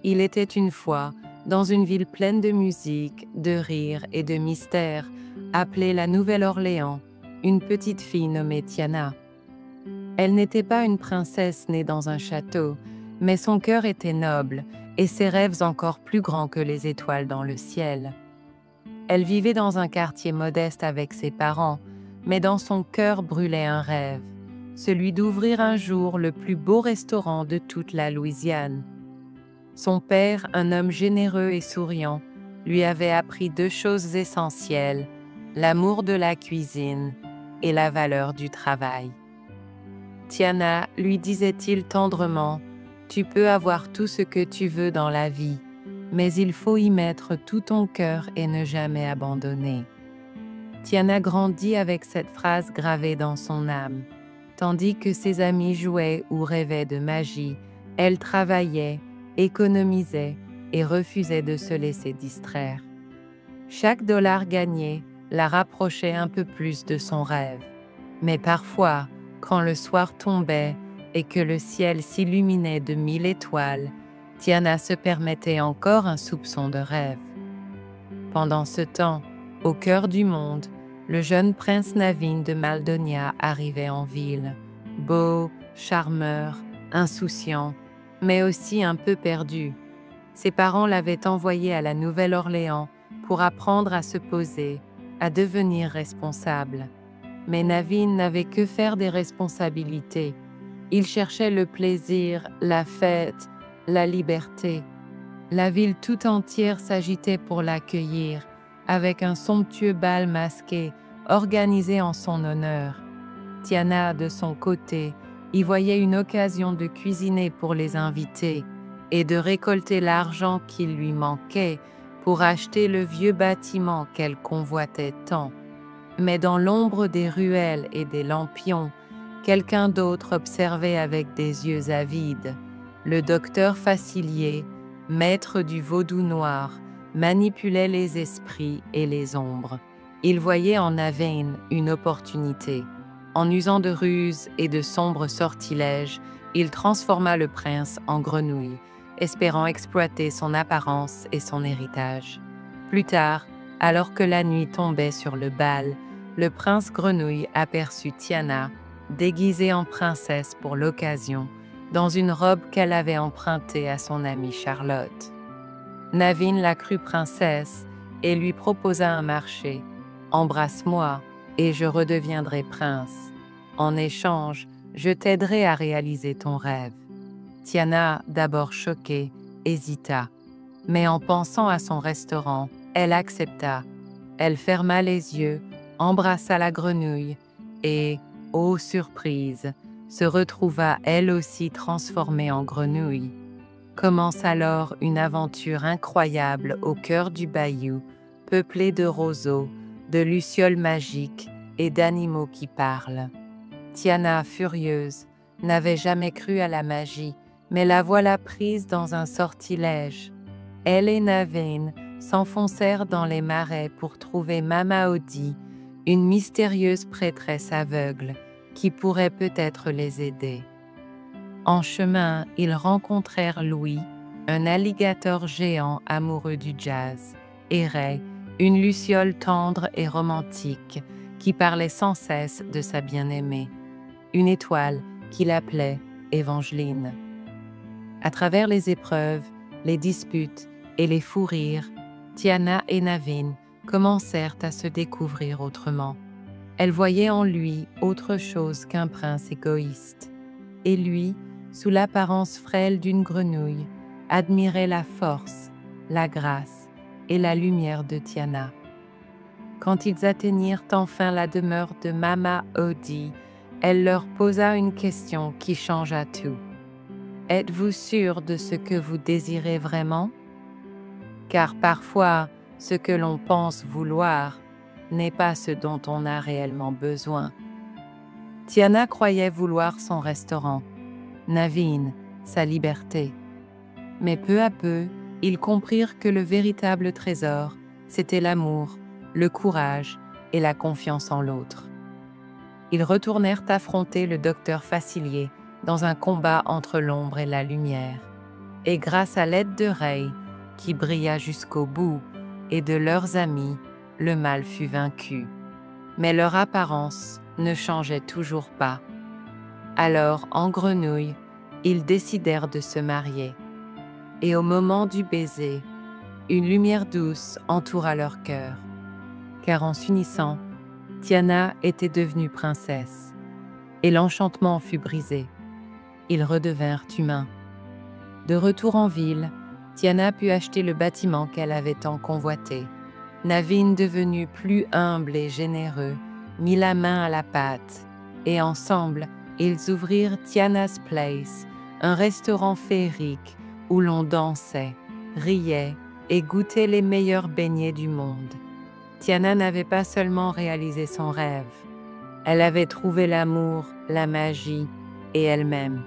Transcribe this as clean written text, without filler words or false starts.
Il était une fois, dans une ville pleine de musique, de rire et de mystère, appelée la Nouvelle-Orléans, une petite fille nommée Tiana. Elle n'était pas une princesse née dans un château, mais son cœur était noble et ses rêves encore plus grands que les étoiles dans le ciel. Elle vivait dans un quartier modeste avec ses parents, mais dans son cœur brûlait un rêve, celui d'ouvrir un jour le plus beau restaurant de toute la Louisiane. Son père, un homme généreux et souriant, lui avait appris 2 choses essentielles, l'amour de la cuisine et la valeur du travail. Tiana, lui disait-il tendrement, « Tu peux avoir tout ce que tu veux dans la vie, mais il faut y mettre tout ton cœur et ne jamais abandonner. » Tiana grandit avec cette phrase gravée dans son âme. Tandis que ses amis jouaient ou rêvaient de magie, elle travaillait, économisait et refusait de se laisser distraire. Chaque dollar gagné la rapprochait un peu plus de son rêve. Mais parfois, quand le soir tombait et que le ciel s'illuminait de 1000 étoiles, Tiana se permettait encore un soupçon de rêve. Pendant ce temps, au cœur du monde, le jeune prince Naveen de Maldonia arrivait en ville, beau, charmeur, insouciant, mais aussi un peu perdu. Ses parents l'avaient envoyé à la Nouvelle-Orléans pour apprendre à se poser, à devenir responsable. Mais Naveen n'avait que faire des responsabilités. Il cherchait le plaisir, la fête, la liberté. La ville tout entière s'agitait pour l'accueillir, avec un somptueux bal masqué organisé en son honneur. Tiana, de son côté, y voyait une occasion de cuisiner pour les invités et de récolter l'argent qui lui manquait pour acheter le vieux bâtiment qu'elle convoitait tant. Mais dans l'ombre des ruelles et des lampions, quelqu'un d'autre observait avec des yeux avides. Le docteur Facilier, maître du vaudou noir, manipulait les esprits et les ombres. Il voyait en Naveen une opportunité. En usant de ruses et de sombres sortilèges, il transforma le prince en grenouille, espérant exploiter son apparence et son héritage. Plus tard, alors que la nuit tombait sur le bal, le prince grenouille aperçut Tiana, déguisée en princesse pour l'occasion, dans une robe qu'elle avait empruntée à son amie Charlotte. Naveen la crut princesse et lui proposa un marché. « Embrasse-moi et je redeviendrai prince. En échange, je t'aiderai à réaliser ton rêve. » Tiana, d'abord choquée, hésita. Mais en pensant à son restaurant, elle accepta. Elle ferma les yeux, embrassa la grenouille et, ô surprise, se retrouva elle aussi transformée en grenouille. Commence alors une aventure incroyable au cœur du bayou, peuplée de roseaux, de lucioles magiques et d'animaux qui parlent. Tiana, furieuse, n'avait jamais cru à la magie, mais la voilà prise dans un sortilège. Elle et Naveen s'enfoncèrent dans les marais pour trouver Mama Odie, une mystérieuse prêtresse aveugle qui pourrait peut-être les aider. En chemin, ils rencontrèrent Louis, un alligator géant amoureux du jazz, et Ray, une luciole tendre et romantique qui parlait sans cesse de sa bien-aimée, une étoile qu'il appelait Évangeline. À travers les épreuves, les disputes et les fous rires, Tiana et Naveen commencèrent à se découvrir autrement. Elle voyait en lui autre chose qu'un prince égoïste. Et lui, sous l'apparence frêle d'une grenouille, admirait la force, la grâce et la lumière de Tiana. Quand ils atteignirent enfin la demeure de Mama Odie, elle leur posa une question qui changea tout. « Êtes-vous sûr de ce que vous désirez vraiment? Car parfois, ce que l'on pense vouloir n'est pas ce dont on a réellement besoin. » Tiana croyait vouloir son restaurant, Naveen, sa liberté. Mais peu à peu, ils comprirent que le véritable trésor, c'était l'amour, le courage et la confiance en l'autre. Ils retournèrent affronter le docteur Facilier dans un combat entre l'ombre et la lumière. Et grâce à l'aide de Ray, qui brilla jusqu'au bout, et de leurs amis, le mal fut vaincu. Mais leur apparence ne changeait toujours pas. Alors, en grenouille, ils décidèrent de se marier. Et au moment du baiser, une lumière douce entoura leur cœur. Car en s'unissant, Tiana était devenue princesse. Et l'enchantement fut brisé. Ils redevinrent humains. De retour en ville, Tiana put acheter le bâtiment qu'elle avait tant convoité. Naveen, devenu plus humble et généreux, mit la main à la pâte, et ensemble, ils ouvrirent Tiana's Place, un restaurant féerique où l'on dansait, riait et goûtait les meilleurs beignets du monde. Tiana n'avait pas seulement réalisé son rêve, elle avait trouvé l'amour, la magie et elle-même.